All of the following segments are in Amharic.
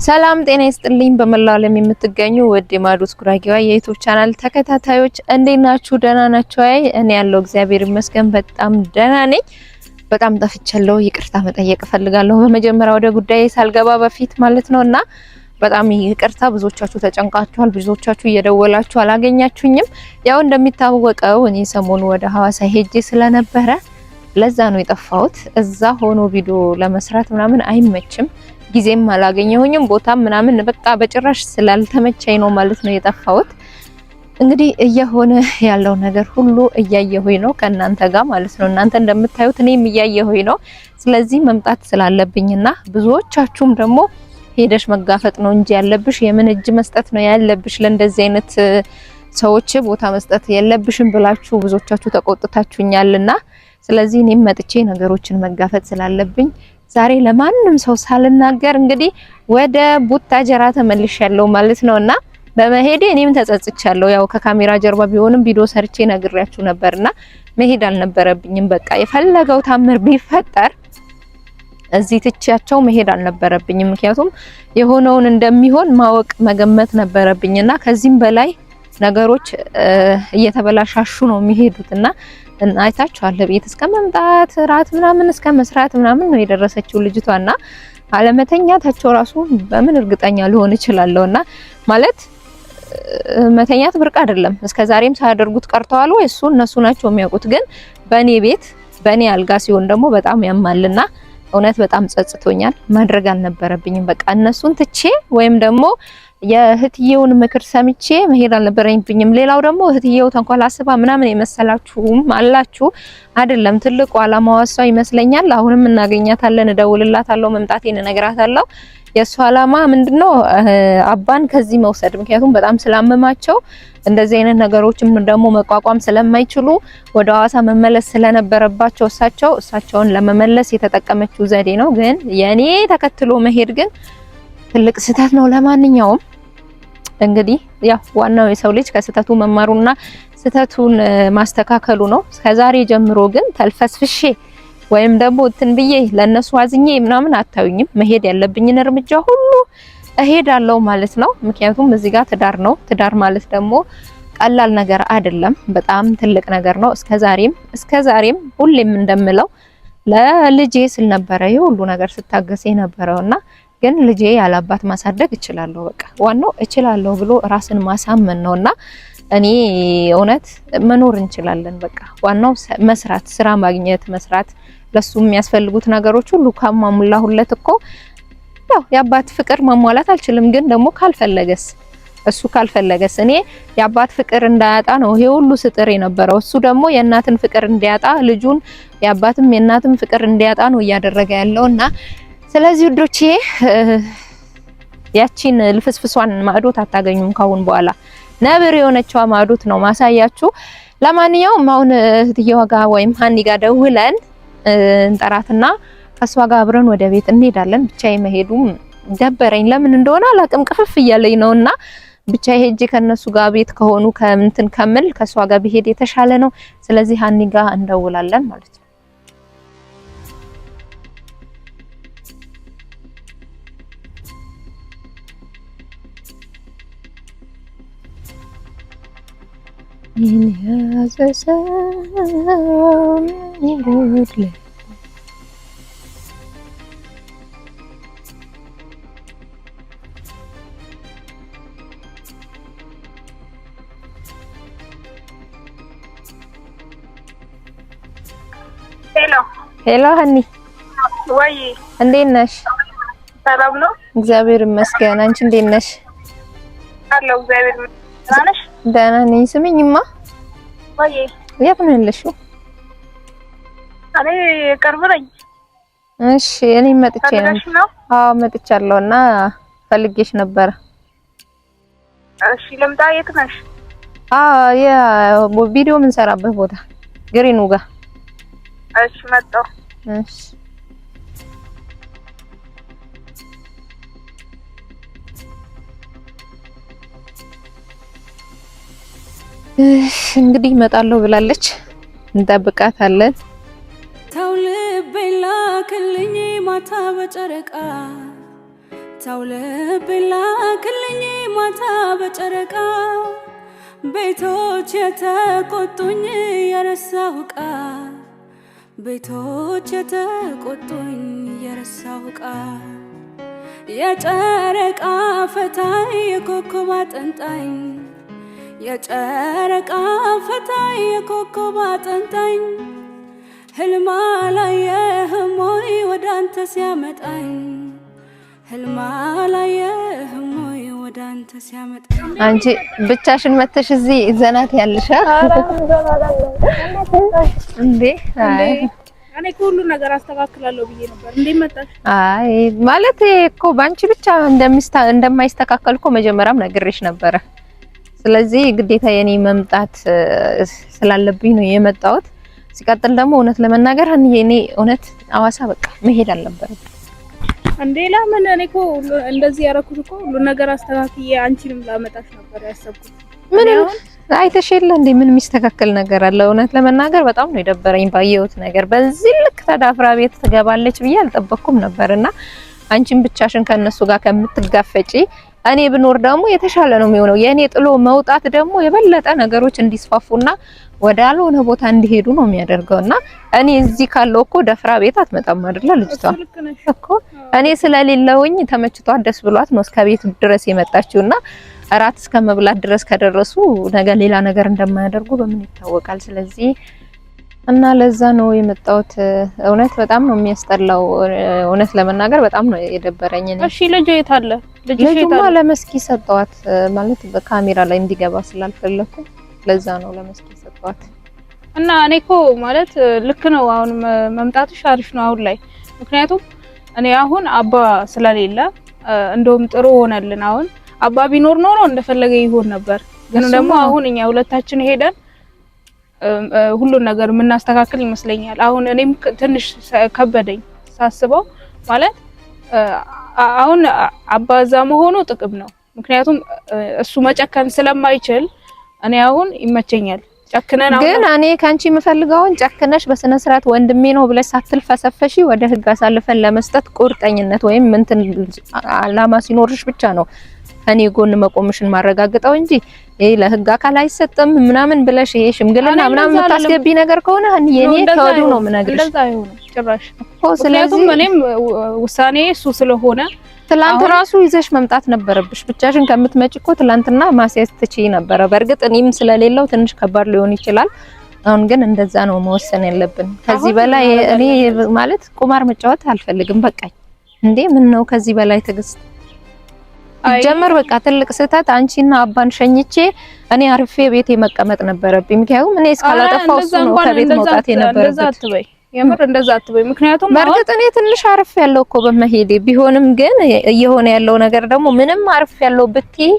ሰላም ጤና ይስጥልኝ በመላው ዓለም የምትገኙ ወድ የማዶት ጉራጌዋ የዩቲዩብ ቻናል ተከታታዮች እንዴት ናችሁ? ደህና ናችሁ? እኔ ያለው እግዚአብሔር ይመስገን በጣም ደህና ነኝ። በጣም ጠፍቻለሁ፣ ይቅርታ መጠየቅ ፈልጋለሁ። በመጀመሪያ ወደ ጉዳይ ሳልገባ በፊት ማለት ነውና በጣም ይቅርታ። ብዙዎቻችሁ ተጨንቃችኋል፣ ብዙዎቻችሁ እየደወላችሁ አላገኛችሁኝም። ያው እንደሚታወቀው እኔ ሰሞኑ ወደ ሐዋሳ ሄጄ ስለነበረ ለዛ ነው የጠፋሁት። እዛ ሆኖ ቪዲዮ ለመስራት ምናምን አይመችም። ጊዜም አላገኘሁኝም ቦታም ምናምን በቃ በጭራሽ ስላልተመቸኝ ነው ማለት ነው የጠፋሁት። እንግዲህ እየሆነ ያለው ነገር ሁሉ እያየሁኝ ነው ከናንተ ጋር ማለት ነው። እናንተ እንደምታዩት እኔም እያየሁኝ ነው። ስለዚህ መምጣት ስላለብኝና ብዙዎቻችሁም ደግሞ ሄደሽ መጋፈጥ ነው እንጂ ያለብሽ የምን እጅ መስጠት ነው ያለብሽ ለእንደዚህ አይነት ሰዎች ቦታ መስጠት የለብሽም ብላችሁ ብዙዎቻችሁ ተቆጥታችሁኛልና ስለዚህ እኔም መጥቼ ነገሮችን መጋፈጥ ስላለብኝ ዛሬ ለማንም ሰው ሳልናገር እንግዲህ ወደ ቡታጀራ ተመልሻለሁ ማለት ነውና በመሄዴ እኔም ተጸጽቻለሁ። ያው ከካሜራ ጀርባ ቢሆንም ቪዲዮ ሰርቼ ነግሬያችሁ ነበርና መሄድ አልነበረብኝም። በቃ የፈለገው ታምር ቢፈጠር እዚህ ትቻቸው መሄድ አልነበረብኝም። ምክንያቱም የሆነውን እንደሚሆን ማወቅ መገመት ነበረብኝና ከዚህም በላይ ነገሮች እየተበላሻሹ ነው የሚሄዱትና አይታችኋል። ቤት እስከ መምጣት ራት ምናምን እስከ መስራት ምናምን ነው የደረሰችው ልጅቷና አለመተኛታቸው ራሱ በምን እርግጠኛ ሊሆን ይችላልውና ማለት መተኛት ብርቅ አይደለም። እስከዛሬም ሳያደርጉት ቀርተዋል ወይ እነሱ ናቸው የሚያውቁት። ግን በኔ ቤት በኔ አልጋ ሲሆን ደግሞ በጣም ያማልና እውነት በጣም ጸጽቶኛል። ማድረግ አልነበረብኝም። በቃ እነሱን ትቼ ወይም ደግሞ የህትየውን ምክር ሰምቼ መሄድ አልነበረኝም። ሌላው ደግሞ ህትየው ተንኳል አስባ ምናምን የመሰላችሁም አላችሁ አይደለም። ትልቁ አላማዋ እሷ ይመስለኛል። አሁንም እናገኛታለን፣ እደውልላታለሁ፣ መምጣቴን እነግራታለሁ። የሷ አላማ ምንድነው? አባን ከዚህ መውሰድ። ምክንያቱም በጣም ስላመማቸው እንደዚህ አይነት ነገሮችም ደግሞ መቋቋም ስለማይችሉ ወደ ሐዋሳ መመለስ ስለነበረባቸው እሳቸውን ለመመለስ የተጠቀመችው ዘዴ ነው። ግን የኔ ተከትሎ መሄድ ግን ትልቅ ስህተት ነው። ለማንኛውም እንግዲህ ያው ዋናው የሰው ልጅ ከስህተቱ መማሩና ስህተቱን ማስተካከሉ ነው። ከዛሬ ጀምሮ ግን ተልፈስፍሼ ወይም ደግሞ እንትን ብዬ ለነሱ አዝኜ ምናምን አታዩኝም። መሄድ ያለብኝን እርምጃ ሁሉ እሄዳለሁ ማለት ነው። ምክንያቱም እዚህ ጋር ትዳር ነው። ትዳር ማለት ደግሞ ቀላል ነገር አይደለም፣ በጣም ትልቅ ነገር ነው። እስከዛሬም ሁሌም እንደምለው ለልጄ ስል ነበረ ይሄ ሁሉ ነገር ስታገስ የነበረውና ግን ልጄ ያላባት ማሳደግ እችላለሁ። በቃ ዋናው እችላለሁ ብሎ ራስን ማሳመን ነውና እኔ እውነት መኖር እንችላለን። በቃ ዋናው መስራት፣ ስራ ማግኘት፣ መስራት ለሱ የሚያስፈልጉት ነገሮች ሁሉ ካሟሙላሁለት እኮ ያው የአባት ፍቅር ማሟላት አልችልም። ግን ደግሞ እሱ ካልፈለገስ እኔ የአባት ፍቅር እንዳያጣ ነው ይሄ ሁሉ ስጥር የነበረው። እሱ ደግሞ የእናትን ፍቅር እንዲያጣ ልጁን የአባትም የእናትም ፍቅር እንዲያጣ ነው እያደረገ ያለውና ስለዚህ ውዶቼ ያቺን ልፍስፍሷን ማዕዶት አታገኙም ካሁን በኋላ። ነብር የሆነችው ማዕዶት ነው ማሳያችሁ። ለማንኛውም አሁን እህትየዋ ጋር ወይም ሀኒ ጋር ደውለን እንጠራትና ከሷ ጋር አብረን ወደ ቤት እንሄዳለን። ብቻዬ መሄዱም ደበረኝ፣ ለምን እንደሆነ አላቅም። ቅፍፍ እያለኝ ነውና ብቻዬ ሄጄ ከነሱ ጋር ቤት ከሆኑ ከምንትን ከምል ከሷ ጋር ብሄድ የተሻለ ነው። ስለዚህ ሀኒ ጋር እንደውላለን ማለት ነው። ሄሎ ሀኒ፣ ወይ እንዴት ነሽ? ሰላም ነው እግዚአብሔር ይመስገን። አንቺ እንዴት ነሽ? አለሁ እግዚአብሔር ይመስገን። ደህና ነኝ። ስሚኝማ፣ ወይ የት ነው ያለሽው? እኔ ቅርብ ነኝ። እሺ፣ እኔ መጥቼ ነው። አዎ መጥቻለሁና ፈልጌሽ ነበር። እሺ፣ ልምጣ? የት ነሽ? ቪዲዮ የምንሰራበት ቦታ ግሪኑ ጋር። እሺ፣ መጣሁ። እሺ እንግዲህ እመጣለሁ ብላለች፣ እንጠብቃታለን። ተው ልቤላ ክልኝ ማታ በጨረቃ ተውልብላ ክልኝ ማታ በጨረቃ ቤቶች የተቆጡኝ የረሳሁ ቃል ቤቶች የተቆጡኝ የረሳሁ ቃል የጨረቃ ፈታይ የኮከብ አጠንጣኝ የጨረቃ ፈታይ የኮከብ አጠንጣኝ ህልማ ላየህም ወይ ወደ አንተ ሲያመጣኝ ህልማ ላየህም ወይ ወደ አንተ ሲያመጣኝ አንቺ ብቻሽን መተሽ እዚህ ዘናት ያልሻ እንዴ እኔ ሁሉ ነገር አስተካክላለሁ ብዬ ነበር እንዴ መጣሽ አይ ማለት እኮ ባንቺ ብቻ እንደማይስተካከል እኮ መጀመሪያም ነግሬሽ ነበር ስለዚህ ግዴታ የኔ መምጣት ስላለብኝ ነው የመጣሁት ሲቀጥል ደግሞ እውነት ለመናገር እኔ እውነት አዋሳ በቃ መሄድ አልነበረም እንዴ ለምን እኔ እኮ እንደዚህ ያረኩት እኮ ሁሉ ነገር አስተካክዬ አንቺንም ላመጣሽ ነበር ያሰብኩት ምን አይተሽለ እንዴ ምን የሚስተካከል ነገር አለ እውነት ለመናገር በጣም ነው የደበረኝ ባየሁት ነገር በዚህ ልክ ተዳፍራ ቤት ትገባለች ብዬ አልጠበቅኩም ነበርና አንቺን ብቻሽን ከነሱ ጋር ከምትጋፈጪ እኔ ብኖር ደግሞ የተሻለ ነው የሚሆነው የኔ ጥሎ መውጣት ደግሞ የበለጠ ነገሮች እንዲስፋፉና ወደ አልሆነ ቦታ እንዲሄዱ ነው የሚያደርገውና እኔ እዚህ ካለው እኮ ደፍራ ቤት አትመጣም አይደል ልጅቷ እኮ እኔ ስለሌለውኝ ተመችቷት ደስ ብሏት ነው እስከ ቤት ድረስ የመጣችውና አራት እስከ መብላት ድረስ ከደረሱ ነገ ሌላ ነገር እንደማያደርጉ በምን ይታወቃል ስለዚህ እና ለዛ ነው የመጣሁት እውነት በጣም ነው የሚያስጠላው እውነት ለመናገር በጣም ነው የደበረኝ እሺ ልጅ የት አለ ልጅማ ለመስኪ ሰጣዋት ማለት በካሜራ ላይ እንዲገባ ስላልፈለኩ ለዛ ነው ለመስኪ ሰጣዋት እና እኔኮ ማለት ልክ ነው አሁን መምጣትሽ አሪፍ ነው አሁን ላይ ምክንያቱም እኔ አሁን አባ ስለሌለ እንደውም ጥሩ ሆነልን አሁን አባ ቢኖር ኖሮ እንደፈለገ ይሆን ነበር ግን ደግሞ አሁን እኛ ሁለታችን ሄደን ሁሉ ነገር ምናስተካክል ይመስለኛል አሁን እኔም ትንሽ ከበደኝ ሳስበው ማለት አሁን አባዛ መሆኑ ጥቅም ነው ምክንያቱም እሱ መጨከን ስለማይችል እኔ አሁን ይመቸኛል ጨክነን አሁን ግን እኔ ካንቺ የምፈልገውን ጨክነሽ በስነ ስርዓት ወንድሜ ነው ብለሽ ሳትልፈሰፈሺ ወደ ህግ አሳልፈን ለመስጠት ቁርጠኝነት ወይም እንትን አላማ ሲኖርሽ ብቻ ነው እኔ ጎን መቆምሽን ማረጋግጠው እንጂ ይሄ ለህግ አካል አይሰጥም ምናምን ብለሽ ይሄ ሽምግልና ምናምን የምታስገቢ ነገር ከሆነ እኔ ተወዱ ነው ምነግርሽ እንደዛ አይሆንም ጭራሽ ስለዚህ እኔም ውሳኔ እሱ ስለሆነ ትላንት ራሱ ይዘሽ መምጣት ነበረብሽ ብቻሽን ከምትመጪ እኮ ትላንትና ማስያዝ ትችይ ነበር በርግጥ እኔም ስለሌለው ትንሽ ከባድ ሊሆን ይችላል አሁን ግን እንደዛ ነው መወሰን ያለብን ከዚህ በላይ እኔ ማለት ቁማር መጫወት አልፈልግም በቃኝ እንዴ ምን ነው ከዚህ በላይ ትግስት ጀመር በቃ ትልቅ ስህተት አንቺና አባን ሸኝቼ እኔ አርፌ ቤቴ መቀመጥ ነበረብኝ ምክንያቱም እኔ እስካላጠፋው እሱ ነው ከቤት መውጣት የነበረበት የምር እንደዛ አትበይ ምክንያቱም በርግጥ እኔ ትንሽ አርፍ ያለው እኮ በመሄዴ ቢሆንም ግን እየሆነ ያለው ነገር ደግሞ ምንም አርፍ ያለው ብትይ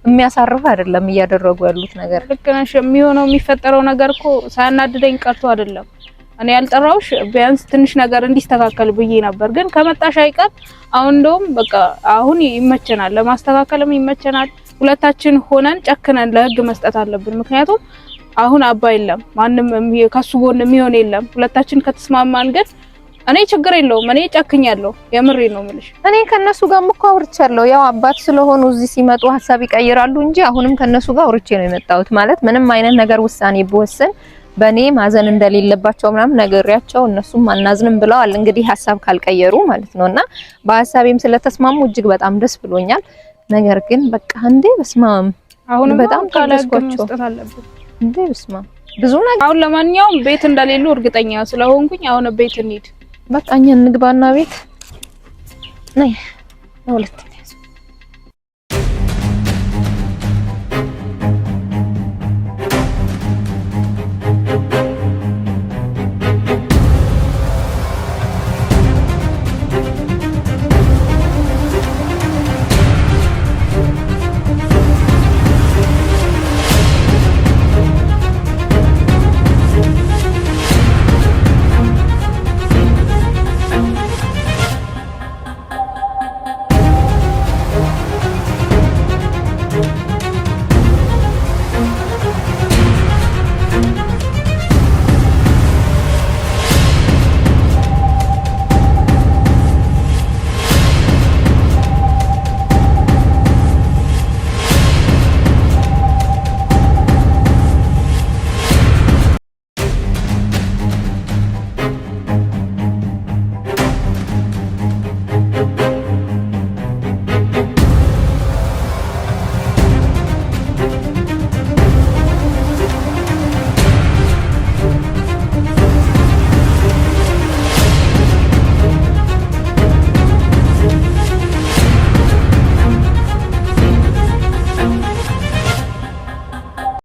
የሚያሳርፍ አይደለም እያደረጉ ያሉት ነገር ልክ ነሽ የሚሆነው የሚፈጠረው ነገር እኮ ሳያናድደኝ ቀርቶ አይደለም እኔ ያልጠራውሽ ቢያንስ ትንሽ ነገር እንዲስተካከል ብዬ ነበር ግን ከመጣሽ አይቀር አሁን እንደውም በቃ አሁን ይመቸናል ለማስተካከልም ይመቸናል ሁለታችን ሆነን ጨክነን ለህግ መስጠት አለብን ምክንያቱም አሁን አባ የለም ማንንም ከሱ ጎን የሚሆን የለም ሁለታችን ከተስማማን ግን እኔ ችግር የለውም እኔ ጨክኛለሁ የምሬ ነው ምልሽ እኔ ከነሱ ጋር አውርቻለሁ ያው አባት ስለሆኑ እዚህ ሲመጡ ሐሳብ ይቀይራሉ እንጂ አሁንም ከነሱ ጋር አውርቼ ነው የመጣሁት ማለት ምንም አይነት ነገር ውሳኔ በወሰን በኔ ማዘን እንደሌለባቸው ምናምን ነገሪያቸው እነሱም አናዝንም ብለዋል እንግዲህ ሐሳብ ካልቀየሩ ማለት ነውና በሐሳቤም ስለተስማሙ እጅግ በጣም ደስ ብሎኛል ነገር ግን በቃ እንዴ በስማም አሁን በጣም ካለስኮቹ መስጠት አለብን እንዴ በስማም ብዙ ነገር አሁን ለማንኛውም ቤት እንደሌሉ እርግጠኛ ስለሆንኩኝ አሁን ቤት እንሂድ በቃ እኛ እንግባና ቤት ነይ ሁለት